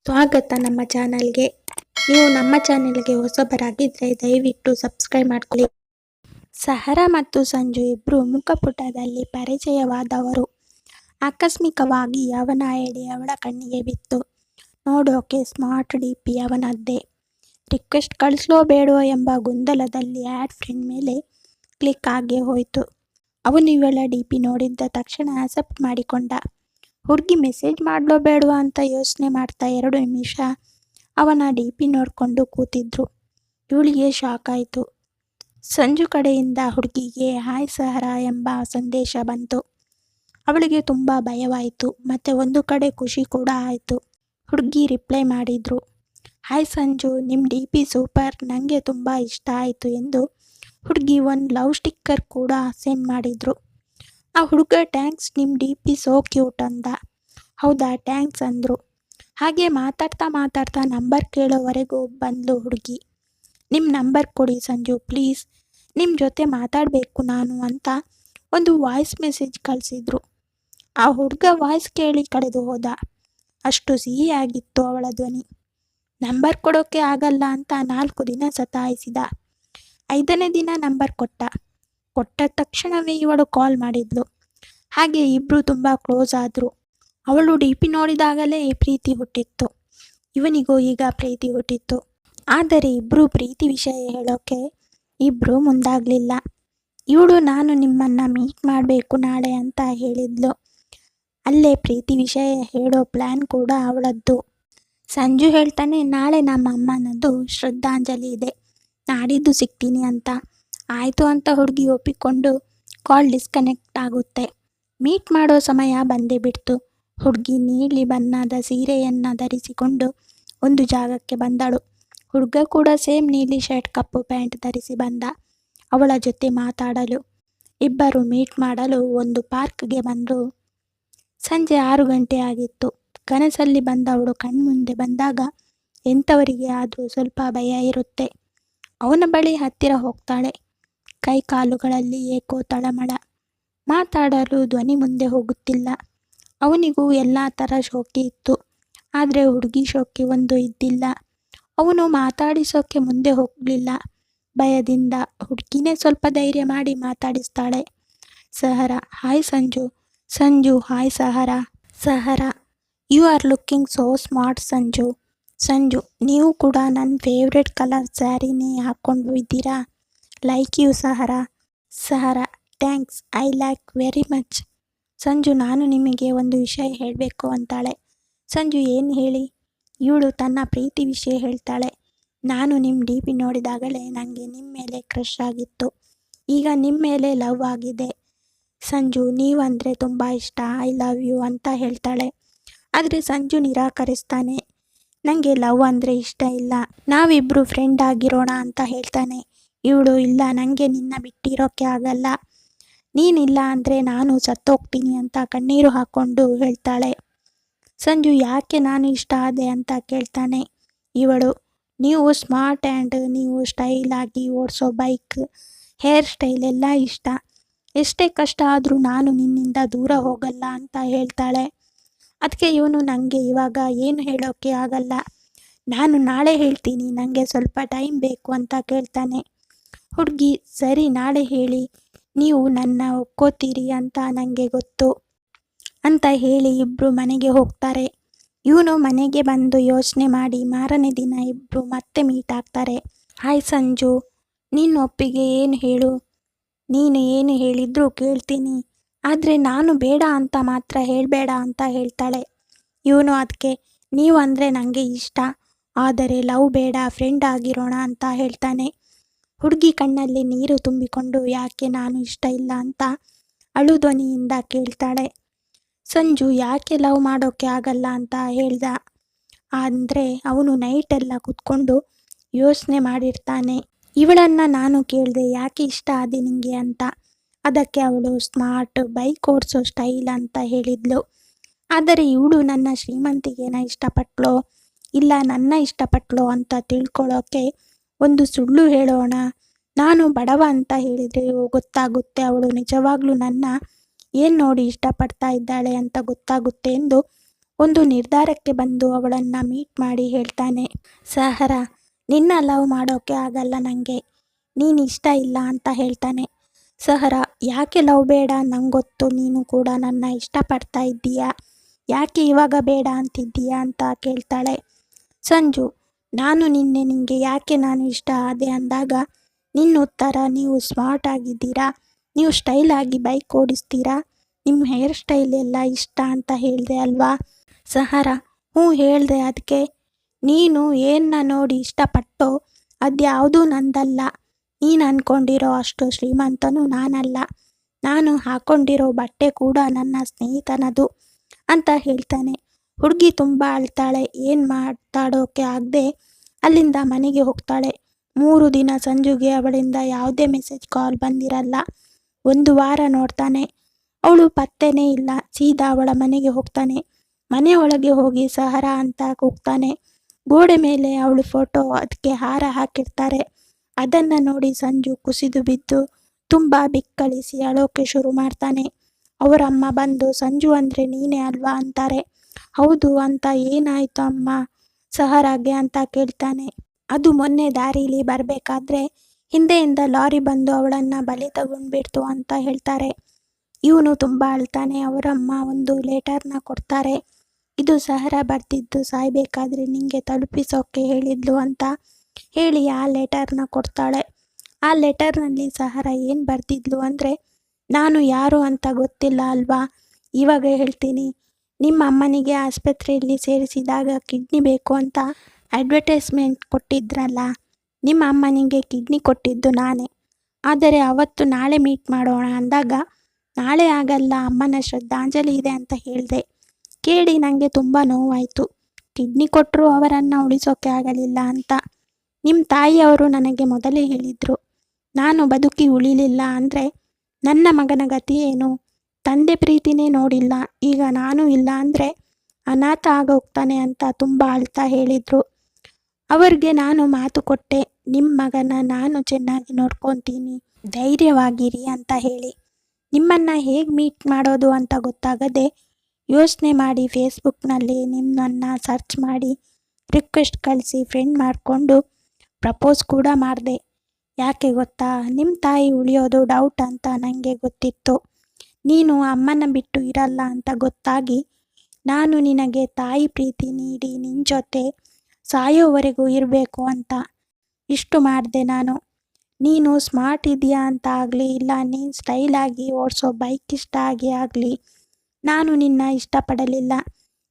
ಸ್ವಾಗತ ನಮ್ಮ ಚಾನಲ್ಗೆ. ನೀವು ನಮ್ಮ ಚಾನೆಲ್ಗೆ ಹೊಸಬರಾಗಿದ್ದರೆ ದಯವಿಟ್ಟು ಸಬ್ಸ್ಕ್ರೈಬ್ ಮಾಡ್ಕೊಳ್ಳಿ. ಸಹರಾ ಮತ್ತು ಸಂಜು ಇಬ್ಬರು ಮುಖಪುಟದಲ್ಲಿ ಪರಿಚಯವಾದವರು. ಆಕಸ್ಮಿಕವಾಗಿ ಅವನ ಐಡಿ ಅವಳ ಕಣ್ಣಿಗೆ ಬಿತ್ತು. ನೋಡೋಕೆ ಸ್ಮಾರ್ಟ್ ಡಿಪಿ ಅವನದ್ದೇ. ರಿಕ್ವೆಸ್ಟ್ ಕಳಿಸ್ಲೋ ಬೇಡೋ ಎಂಬ ಗೊಂದಲದಲ್ಲಿ ಆ್ಯಡ್ ಫ್ರೆಂಡ್ ಮೇಲೆ ಕ್ಲಿಕ್ ಆಗೇ ಹೋಯಿತು. ಅವನು ಇವಳ ಡಿಪಿ ನೋಡಿದ್ದ ತಕ್ಷಣ ಅಕ್ಸೆಪ್ಟ್ ಮಾಡಿಕೊಂಡ. ಹುಡುಗಿ ಮೆಸೇಜ್ ಮಾಡಲೋ ಬೇಡವಾ ಅಂತ ಯೋಚನೆ ಮಾಡ್ತಾ 2 ನಿಮಿಷ ಅವನ ಡಿಪಿ ನೋಡಿಕೊಂಡು ಕೂತಿದ್ರು. ಇವಳಿಗೆ ಶಾಕ್ ಆಯಿತು. ಸಂಜು ಕಡೆಯಿಂದ ಹುಡುಗಿಗೆ ಹಾಯ್ ಸಹರಾ ಎಂಬ ಸಂದೇಶ ಬಂತು. ಅವಳಿಗೆ ತುಂಬ ಭಯವಾಯಿತು ಮತ್ತು ಒಂದು ಕಡೆ ಖುಷಿ ಕೂಡ ಆಯಿತು. ಹುಡುಗಿ ರಿಪ್ಲೈ ಮಾಡಿದ್ರು, ಹಾಯ್ ಸಂಜು, ನಿಮ್ಮ ಡಿಪಿ ಸೂಪರ್, ನನಗೆ ತುಂಬ ಇಷ್ಟ ಆಯಿತು ಎಂದು ಹುಡುಗಿ ಒಂದು ಲವ್ ಸ್ಟಿಕ್ಕರ್ ಕೂಡ ಸೆಂಡ್ ಮಾಡಿದ್ರು. ಆ ಹುಡುಗ ಥ್ಯಾಂಕ್ಸ್, ನಿಮ್ಮ ಡಿಪಿ ಸೋ ಕ್ಯೂಟ್ ಅಂದ. ಹೌದಾ, ಥ್ಯಾಂಕ್ಸ್ ಅಂದರು. ಹಾಗೆ ಮಾತಾಡ್ತಾ ನಂಬರ್ ಕೇಳೋವರೆಗೂ ಬಂದ್ಲು ಹುಡುಗಿ. ನಿಮ್ಮ ನಂಬರ್ ಕೊಡಿ ಸಂಜು ಪ್ಲೀಸ್, ನಿಮ್ಮ ಜೊತೆ ಮಾತಾಡಬೇಕು ನಾನು ಅಂತ ಒಂದು ವಾಯ್ಸ್ ಮೆಸೇಜ್ ಕಳಿಸಿದ್ರು. ಆ ಹುಡುಗ ವಾಯ್ಸ್ ಕೇಳಿ ಕಳೆದು ಹೋದ. ಅಷ್ಟು ಸಿಹಿಯಾಗಿತ್ತು ಅವಳ ಧ್ವನಿ. ನಂಬರ್ ಕೊಡೋಕೆ ಆಗಲ್ಲ ಅಂತ 4 ದಿನ ಸತಾಯಿಸಿದ. 5ನೇ ದಿನ ನಂಬರ್ ಕೊಟ್ಟ ತಕ್ಷಣವೇ ಇವಳು ಕಾಲ್ ಮಾಡಿದ್ಲು. ಹಾಗೆ ಇಬ್ಬರು ತುಂಬ ಕ್ಲೋಸ್ ಆದರು. ಅವಳು ಡಿಪಿ ನೋಡಿದಾಗಲೇ ಪ್ರೀತಿ ಹುಟ್ಟಿತ್ತು. ಇವನಿಗೂ ಈಗ ಪ್ರೀತಿ ಹುಟ್ಟಿತ್ತು. ಆದರೆ ಇಬ್ಬರು ಪ್ರೀತಿ ವಿಷಯ ಹೇಳೋಕೆ ಇಬ್ಬರು ಮುಂದಾಗಲಿಲ್ಲ. ಇವಳು ನಾನು ನಿಮ್ಮನ್ನು ಮೀಟ್ ಮಾಡಬೇಕು ನಾಳೆ ಅಂತ ಹೇಳಿದ್ಲು. ಅಲ್ಲೇ ಪ್ರೀತಿ ವಿಷಯ ಹೇಳೋ ಪ್ಲ್ಯಾನ್ ಕೂಡ ಅವಳದ್ದು. ಸಂಜು ಹೇಳ್ತಾನೆ, ನಾಳೆ ನಮ್ಮ ಅಮ್ಮನದ್ದು ಶ್ರದ್ಧಾಂಜಲಿ ಇದೆ, ನಾಡಿದ್ದು ಸಿಗ್ತೀನಿ ಅಂತ. ಆಯಿತು ಅಂತ ಹುಡುಗಿ ಒಪ್ಪಿಕೊಂಡು ಕಾಲ್ ಡಿಸ್ಕನೆಕ್ಟ್ ಆಗುತ್ತೆ. ಮೀಟ್ ಮಾಡೋ ಸಮಯ ಬಂದೇ ಬಿಡ್ತು. ಹುಡುಗಿ ನೀಲಿ ಬಣ್ಣದ ಸೀರೆಯನ್ನು ಧರಿಸಿಕೊಂಡು ಒಂದು ಜಾಗಕ್ಕೆ ಬಂದಳು. ಹುಡುಗ ಕೂಡ ಸೇಮ್ ನೀಲಿ ಶರ್ಟ್ ಕಪ್ಪು ಪ್ಯಾಂಟ್ ಧರಿಸಿ ಬಂದ ಅವಳ ಜೊತೆ ಮಾತಾಡಲು. ಇಬ್ಬರು ಮೀಟ್ ಮಾಡಲು ಒಂದು ಪಾರ್ಕ್ಗೆ ಬಂದರು. ಸಂಜೆ 6 ಗಂಟೆ ಆಗಿತ್ತು. ಕನಸಲ್ಲಿ ಬಂದವಳು ಕಣ್ಮುಂದೆ ಬಂದಾಗ ಎಂಥವರಿಗೆ ಆದರೂ ಸ್ವಲ್ಪ ಭಯ ಇರುತ್ತೆ. ಅವನ ಬಳಿ ಹತ್ತಿರ ಹೋಗ್ತಾಳೆ. ಕೈ ಕಾಲುಗಳಲ್ಲಿ ಏಕೋ ತಳಮಳ. ಮಾತಾಡಲು ಧ್ವನಿ ಮುಂದೆ ಹೋಗುತ್ತಿಲ್ಲ. ಅವನಿಗೂ ಎಲ್ಲ ಥರ ಶೋಕಿ ಇತ್ತು, ಆದರೆ ಹುಡುಗಿ ಶೋಕಿ ಒಂದು ಇದ್ದಿಲ್ಲ. ಅವನು ಮಾತಾಡಿಸೋಕೆ ಮುಂದೆ ಹೋಗಲಿಲ್ಲ, ಭಯದಿಂದ. ಹುಡುಗಿನೇ ಸ್ವಲ್ಪ ಧೈರ್ಯ ಮಾಡಿ ಮಾತಾಡಿಸ್ತಾಳೆ. Sahara, hi Sanju. Sanju, hi Sahara. Sahara, you are looking so smart Sanju. Sanju, ನೀವು ಕೂಡ ನನ್ನ ಫೇವ್ರೆಟ್ ಕಲರ್ ಸ್ಯಾರಿನೇ ಹಾಕ್ಕೊಂಡು ಇದ್ದೀರಾ. Like you Sahara. Sahara, thanks, I like very much. Sanju, ನಾನು ನಿಮಗೆ ಒಂದು ವಿಷಯ ಹೇಳಬೇಕು ಅಂತಾಳೆ. ಸಂಜು, ಏನು ಹೇಳಿ. ಇವಳು ತನ್ನ ಪ್ರೀತಿ ವಿಷಯ ಹೇಳ್ತಾಳೆ. ನಾನು ನಿಮ್ಮ ಡಿಪಿ ನೋಡಿದಾಗಲೇ ನನಗೆ ನಿಮ್ಮ ಮೇಲೆ ಕ್ರಶ್ ಆಗಿತ್ತು, ಈಗ ನಿಮ್ಮ ಮೇಲೆ ಲವ್ ಆಗಿದೆ. ಸಂಜು, ನೀವಂದರೆ ತುಂಬ ಇಷ್ಟ, ಐ ಲವ್ ಯು ಅಂತ ಹೇಳ್ತಾಳೆ. ಆದರೆ ಸಂಜು ನಿರಾಕರಿಸ್ತಾನೆ. ನನಗೆ ಲವ್ ಅಂದರೆ ಇಷ್ಟ ಇಲ್ಲ, ನಾವಿಬ್ಬರು ಫ್ರೆಂಡ್ ಆಗಿರೋಣ ಅಂತ ಹೇಳ್ತಾನೆ. ಇವಳು, ಇಲ್ಲ, ನನಗೆ ನಿನ್ನ ಬಿಟ್ಟಿರೋಕ್ಕೆ ಆಗಲ್ಲ, ನೀನಿಲ್ಲ ಅಂದರೆ ನಾನು ಸತ್ತೋಗ್ತೀನಿ ಅಂತ ಕಣ್ಣೀರು ಹಾಕ್ಕೊಂಡು ಹೇಳ್ತಾಳೆ. ಸಂಜು, ಯಾಕೆ ನಾನು ಇಷ್ಟ ಆದೆ ಅಂತ ಕೇಳ್ತಾನೆ. ಇವಳು, ನೀವು ಸ್ಮಾರ್ಟ್ ಆ್ಯಂಡ್ ನೀವು ಸ್ಟೈಲಾಗಿ ಓಡಿಸೋ ಬೈಕ್, ಹೇರ್ ಸ್ಟೈಲ್ ಎಲ್ಲ ಇಷ್ಟ. ಎಷ್ಟೇ ಕಷ್ಟ ಆದರೂ ನಾನು ನಿನ್ನಿಂದ ದೂರ ಹೋಗಲ್ಲ ಅಂತ ಹೇಳ್ತಾಳೆ. ಅದಕ್ಕೆ ಇವನು, ನನಗೆ ಇವಾಗ ಏನು ಹೇಳೋಕ್ಕೆ ಆಗಲ್ಲ, ನಾನು ನಾಳೆ ಹೇಳ್ತೀನಿ, ನನಗೆ ಸ್ವಲ್ಪ ಟೈಮ್ ಬೇಕು ಅಂತ ಕೇಳ್ತಾನೆ. ಹುಡುಗಿ, ಸರಿ ನಾಳೆ ಹೇಳಿ, ನೀವು ನನ್ನ ಒಪ್ಕೋತೀರಿ ಅಂತ ನನಗೆ ಗೊತ್ತು ಅಂತ ಹೇಳಿ ಇಬ್ಬರು ಮನೆಗೆ ಹೋಗ್ತಾರೆ. ಇವನು ಮನೆಗೆ ಬಂದು ಯೋಚನೆ ಮಾಡಿ ಮಾರನೇ ದಿನ ಇಬ್ಬರು ಮತ್ತೆ ಮೀಟ್ ಆಗ್ತಾರೆ. ಹಾಯ್ ಸಂಜು, ನಿನ್ನ ಒಪ್ಪಿಗೆ ಏನು ಹೇಳು, ನೀನು ಏನು ಹೇಳಿದ್ರೂ ಕೇಳ್ತೀನಿ, ಆದರೆ ನಾನು ಬೇಡ ಅಂತ ಮಾತ್ರ ಹೇಳಬೇಡ ಅಂತ ಹೇಳ್ತಾಳೆ. ಇವನು ಅದಕ್ಕೆ, ನೀವು ಅಂದರೆ ನನಗೆ ಇಷ್ಟ, ಆದರೆ ಲವ್ ಬೇಡ, ಫ್ರೆಂಡ್ ಆಗಿರೋಣ ಅಂತ ಹೇಳ್ತಾನೆ. ಹುಡುಗಿ ಕಣ್ಣಲ್ಲಿ ನೀರು ತುಂಬಿಕೊಂಡು ಯಾಕೆ ನಾನು ಇಷ್ಟ ಇಲ್ಲ ಅಂತ ಅಳು ಧ್ವನಿಯಿಂದ ಕೇಳ್ತಾಳೆ. ಸಂಜು, ಯಾಕೆ ಲವ್ ಮಾಡೋಕ್ಕೆ ಆಗಲ್ಲ ಅಂತ ಹೇಳ್ದ. ಅಂದರೆ ಅವನು ನೈಟೆಲ್ಲ ಕೂತ್ಕೊಂಡು ಯೋಚನೆ ಮಾಡಿರ್ತಾನೆ. ಇವಳನ್ನು ನಾನು ಕೇಳಿದೆ, ಯಾಕೆ ಇಷ್ಟ ಆದೆ ನಿಂಗೆ ಅಂತ. ಅದಕ್ಕೆ ಅವಳು ಸ್ಮಾರ್ಟ್, ಬೈಕ್ ಓಡಿಸೋ ಸ್ಟೈಲ್ ಅಂತ ಹೇಳಿದ್ಲು. ಆದರೆ ಇವಳು ನನ್ನ ಶ್ರೀಮಂತಿಗೆನ ಇಷ್ಟಪಟ್ಲೋ ಇಲ್ಲ ನನ್ನ ಇಷ್ಟಪಟ್ಲೋ ಅಂತ ತಿಳ್ಕೊಳ್ಳೋಕೆ ಒಂದು ಸುಳ್ಳು ಹೇಳೋಣ, ನಾನು ಬಡವ ಅಂತ ಹೇಳಿದರೆ ಗೊತ್ತಾಗುತ್ತೆ ಅವಳು ನಿಜವಾಗ್ಲೂ ನನ್ನ ಏನು ನೋಡಿ ಇಷ್ಟಪಡ್ತಾ ಇದ್ದಾಳೆ ಅಂತ ಗೊತ್ತಾಗುತ್ತೆ ಎಂದು ಒಂದು ನಿರ್ಧಾರಕ್ಕೆ ಬಂದು ಅವಳನ್ನು ಮೀಟ್ ಮಾಡಿ ಹೇಳ್ತಾನೆ, ಸಹರಾ, ನಿನ್ನ ಲವ್ ಮಾಡೋಕ್ಕೆ ಆಗಲ್ಲ ನನಗೆ, ನೀನು ಇಷ್ಟ ಇಲ್ಲ ಅಂತ ಹೇಳ್ತಾನೆ. ಸಹರಾ, ಯಾಕೆ ಲವ್ ಬೇಡ, ನಂಗೊತ್ತು ನೀನು ಕೂಡ ನನ್ನ ಇಷ್ಟಪಡ್ತಾ ಇದ್ದೀಯಾ, ಯಾಕೆ ಇವಾಗ ಬೇಡ ಅಂತಿದ್ದೀಯಾ ಅಂತ ಕೇಳ್ತಾಳೆ. ಸಂಜು, ನಿಂಗೆ ಯಾಕೆ ನಾನು ಇಷ್ಟ ಆದೆ ಅಂದಾಗ ನಿನ್ನ ಉತ್ತರ, ನೀವು ಸ್ಮಾರ್ಟ್ ಆಗಿದ್ದೀರಾ, ನೀವು ಸ್ಟೈಲ್ ಆಗಿ ಬೈಕ್ ಓಡಿಸ್ತೀರಾ, ನಿಮ್ಮ ಹೇರ್ ಸ್ಟೈಲ್ ಎಲ್ಲ ಇಷ್ಟ ಅಂತ ಹೇಳಿದೆ ಅಲ್ವಾ. ಸಹರಾ, ಹ್ಞೂ ಹೇಳಿದೆ, ಅದಕ್ಕೆ ನೀನು ಏನನ್ನ ನೋಡಿ ಇಷ್ಟಪಟ್ಟೋ ಅದ್ಯಾವುದೂ ನಂದಲ್ಲ, ನೀನು ಅಂದ್ಕೊಂಡಿರೋ ಅಷ್ಟು ಶ್ರೀಮಂತನೂ ನಾನಲ್ಲ, ನಾನು ಹಾಕ್ಕೊಂಡಿರೋ ಬಟ್ಟೆ ಕೂಡ ನನ್ನ ಸ್ನೇಹಿತನದು ಅಂತ ಹೇಳ್ತಾನೆ. ಹುಡುಗಿ ತುಂಬ ಅಳ್ತಾಳೆ. ಏನು ಮಾತಾಡೋಕೆ ಆಗದೆ ಅಲ್ಲಿಂದ ಮನೆಗೆ ಹೋಗ್ತಾಳೆ. 3 ದಿನ ಸಂಜುಗೆ ಅವಳಿಂದ ಯಾವುದೇ ಮೆಸೇಜ್ ಕಾಲ್ ಬಂದಿರಲ್ಲ. 1 ವಾರ ನೋಡ್ತಾನೆ, ಅವಳು ಪತ್ತೆನೇ ಇಲ್ಲ. ಸೀದಾ ಅವಳ ಮನೆಗೆ ಹೋಗ್ತಾನೆ. ಮನೆ ಒಳಗೆ ಹೋಗಿ ಸಹರಾ ಅಂತ ಕೂಗ್ತಾನೆ. ಗೋಡೆ ಮೇಲೆ ಅವಳು ಫೋಟೋ, ಅದಕ್ಕೆ ಹಾರ ಹಾಕಿರ್ತಾರೆ. ಅದನ್ನು ನೋಡಿ ಸಂಜು ಕುಸಿದು ಬಿದ್ದು ತುಂಬ ಬಿಕ್ಕಳಿಸಿ ಅಳೋಕೆ ಶುರು ಮಾಡ್ತಾನೆ. ಅವರಮ್ಮ ಬಂದು, ಸಂಜು ಅಂದರೆ ನೀನೇ ಅಲ್ವಾ ಅಂತಾರೆ. ಹೌದು ಅಂತ. ಏನಾಯಿತು ಅಮ್ಮ ಸಹರಾಗೆ ಅಂತ ಕೇಳ್ತಾನೆ. ಅದು ಮೊನ್ನೆ ದಾರೀಲಿ ಬರಬೇಕಾದ್ರೆ ಹಿಂದೆಯಿಂದ ಲಾರಿ ಬಂದು ಅವಳನ್ನು ಬಲಿ ತಗೊಂಡ್ಬಿಡ್ತು ಅಂತ ಹೇಳ್ತಾರೆ. ಇವನು ತುಂಬ ಅಳ್ತಾನೆ. ಅವರಮ್ಮ ಒಂದು ಲೆಟರ್ನ ಕೊಡ್ತಾರೆ. ಇದು ಸಹರಾ ಬರ್ತಿದ್ದು, ಸಾಯ್ಬೇಕಾದ್ರೆ ನಿಂಗೆ ತಲುಪಿಸೋಕೆ ಹೇಳಿದ್ಲು ಅಂತ ಹೇಳಿ ಆ ಲೆಟರ್ನ ಕೊಡ್ತಾಳೆ. ಆ ಲೆಟರ್ನಲ್ಲಿ ಸಹರಾ ಏನು ಬರ್ತಿದ್ಲು ಅಂದರೆ, ನಾನು ಯಾರು ಅಂತ ಗೊತ್ತಿಲ್ಲ ಅಲ್ವಾ, ಇವಾಗ ಹೇಳ್ತೀನಿ. ನಿಮ್ಮ ಅಮ್ಮನಿಗೆ ಆಸ್ಪತ್ರೆಯಲ್ಲಿ ಸೇರಿಸಿದಾಗ ಕಿಡ್ನಿ ಬೇಕು ಅಂತ ಅಡ್ವರ್ಟೈಸ್ಮೆಂಟ್ ಕೊಟ್ಟಿದ್ರಲ್ಲ, ನಿಮ್ಮ ಅಮ್ಮನಿಗೆ ಕಿಡ್ನಿ ಕೊಟ್ಟಿದ್ದು ನಾನೇ. ಆದರೆ ಅವತ್ತು ನಾಳೆ ಮೀಟ್ ಮಾಡೋಣ ಅಂದಾಗ, ನಾಳೆ ಆಗಲ್ಲ, ಅಮ್ಮನ ಶ್ರದ್ಧಾಂಜಲಿ ಇದೆ ಅಂತ ಹೇಳಿದೆ. ಕೇಳಿ ನನಗೆ ತುಂಬ ನೋವಾಯಿತು. ಕಿಡ್ನಿ ಕೊಟ್ಟರೂ ಅವರನ್ನು ಉಳಿಸೋಕೆ ಆಗಲಿಲ್ಲ ಅಂತ ನಿಮ್ಮ ತಾಯಿಯವರು ನನಗೆ ಮೊದಲೇ ಹೇಳಿದರು. ನಾನು ಬದುಕಿ ಉಳಿಲಿಲ್ಲ ಅಂದರೆ ನನ್ನ ಮಗನ ಗತಿ ಏನು? ತಂದೆ ಪ್ರೀತಿನೇ ನೋಡಿಲ್ಲ, ಈಗ ನಾನು ಇಲ್ಲ ಅಂದರೆ ಅನಾಥ ಆಗೋಗ್ತಾನೆ ಅಂತ ತುಂಬ ಅಳ್ತಾ ಹೇಳಿದರು. ಅವ್ರಿಗೆ ನಾನು ಮಾತು ಕೊಟ್ಟೆ, ನಿಮ್ಮ ಮಗನ ನಾನು ಚೆನ್ನಾಗಿ ನೋಡ್ಕೊತೀನಿ, ಧೈರ್ಯವಾಗಿರಿ ಅಂತ ಹೇಳಿ. ನಿಮ್ಮನ್ನು ಹೇಗೆ ಮೀಟ್ ಮಾಡೋದು ಅಂತ ಗೊತ್ತಾಗದೆ ಯೋಚನೆ ಮಾಡಿ ಫೇಸ್ಬುಕ್ನಲ್ಲಿ ನಿಮ್ಮನ್ನು ಸರ್ಚ್ ಮಾಡಿ ರಿಕ್ವೆಸ್ಟ್ ಕಳಿಸಿ ಫ್ರೆಂಡ್ ಮಾಡಿಕೊಂಡು ಪ್ರಪೋಸ್ ಕೂಡ ಮಾಡಿದೆ. ಯಾಕೆ ಗೊತ್ತಾ, ನಿಮ್ಮ ತಾಯಿ ಉಳಿಯೋದು ಡೌಟ್ ಅಂತ ನನಗೆ ಗೊತ್ತಿತ್ತು. ನೀನು ಅಮ್ಮನ ಬಿಟ್ಟು ಇರಲ್ಲ ಅಂತ ಗೊತ್ತಾಗಿ ನಾನು ನಿನಗೆ ತಾಯಿ ಪ್ರೀತಿ ನೀಡಿ ನಿನ್ನ ಜೊತೆ ಸಾಯೋವರೆಗೂ ಇರಬೇಕು ಅಂತ ಇಷ್ಟು ಮಾಡಿದೆ ನಾನು. ನೀನು ಸ್ಮಾರ್ಟ್ ಇದೆಯಾ ಅಂತ ಆಗಲಿ, ಇಲ್ಲ ನೀನು ಸ್ಟೈಲಾಗಿ ಓಡಿಸೋ ಬೈಕ್ ಇಷ್ಟ ಆಗಿ ಆಗಲಿ, ನಾನು ನಿನ್ನ ಇಷ್ಟಪಡಲಿಲ್ಲ.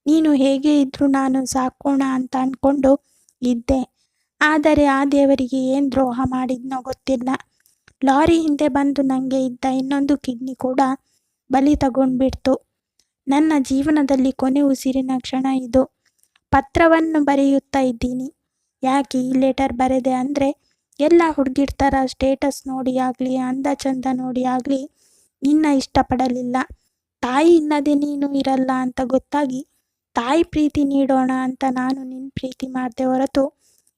ನೀನು ಹೇಗೆ ಇದ್ದರೂ ನಾನು ಸಾಕೋಣ ಅಂತ ಅಂದ್ಕೊಂಡು ಇದ್ದೆ. ಆದರೆ ಆ ದೇವರಿಗೆ ಏನು ದ್ರೋಹ ಮಾಡಿದ್ನೋ ಗೊತ್ತಿಲ್ಲ. ಲಾರಿ ಹಿಂದೆ ಬಂದು ನನಗೆ ಇದ್ದ ಇನ್ನೊಂದು ಕಿಡ್ನಿ ಕೂಡ ಬಲಿ ತಗೊಂಡ್ಬಿಡ್ತು. ನನ್ನ ಜೀವನದಲ್ಲಿ ಕೊನೆ ಉಸಿರಿನ ಕ್ಷಣ ಇದು. ಪತ್ರವನ್ನು ಬರೆಯುತ್ತಾ ಇದ್ದೀನಿ. ಯಾಕೆ ಈ ಲೆಟರ್ ಬರೆದೆ ಅಂದರೆ, ಎಲ್ಲ ಹುಡುಗಿರ ಥರ ಸ್ಟೇಟಸ್ ನೋಡಿ ಆಗಲಿ, ಅಂದ ಚಂದ ನೋಡಿ ಆಗಲಿ ನಿನ್ನ ಇಷ್ಟಪಡಲಿಲ್ಲ. ತಾಯಿ ಇಲ್ಲದೆ ನೀನು ಇರಲ್ಲ ಅಂತ ಗೊತ್ತಾಗಿ ತಾಯಿ ಪ್ರೀತಿ ನೀಡೋಣ ಅಂತ ನಾನು ನಿನ್ನ ಪ್ರೀತಿ ಮಾಡಿದೆ ಹೊರತು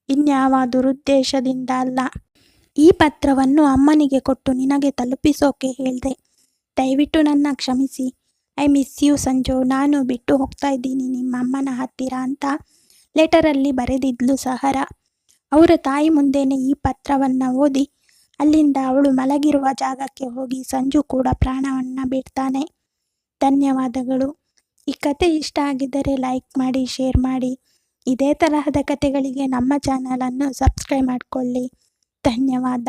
ಇನ್ಯಾವ ದುರುದ್ದೇಶದಿಂದ ಅಲ್ಲ. ಈ ಪತ್ರವನ್ನು ಅಮ್ಮನಿಗೆ ಕೊಟ್ಟು ನಿನಗೆ ತಲುಪಿಸೋಕೆ ಹೇಳಿದೆ. ದಯವಿಟ್ಟು ನನ್ನ ಕ್ಷಮಿಸಿ. ಐ ಮಿಸ್ ಯು ಸಂಜು, ನಾನು ಬಿಟ್ಟು ಹೋಗ್ತಾ ಇದ್ದೀನಿ ನಿಮ್ಮ ಅಮ್ಮನ ಹತ್ತಿರ ಅಂತ ಲೆಟರಲ್ಲಿ ಬರೆದಿದ್ಲು ಸಹರಾ. ಅವರ ತಾಯಿ ಮುಂದೆನೇ ಈ ಪತ್ರವನ್ನು ಓದಿ ಅಲ್ಲಿಂದ ಅವಳು ಮಲಗಿರುವ ಜಾಗಕ್ಕೆ ಹೋಗಿ ಸಂಜು ಕೂಡ ಪ್ರಾಣವನ್ನು ಬಿಡ್ತಾನೆ. ಧನ್ಯವಾದಗಳು. ಈ ಕತೆ ಇಷ್ಟ ಆಗಿದ್ದರೆ ಲೈಕ್ ಮಾಡಿ, ಶೇರ್ ಮಾಡಿ. ಇದೇ ತರಹದ ಕತೆಗಳಿಗೆ ನಮ್ಮ ಚಾನಲನ್ನು ಸಬ್ಸ್ಕ್ರೈಬ್ ಮಾಡಿಕೊಳ್ಳಿ. ಧನ್ಯವಾದ.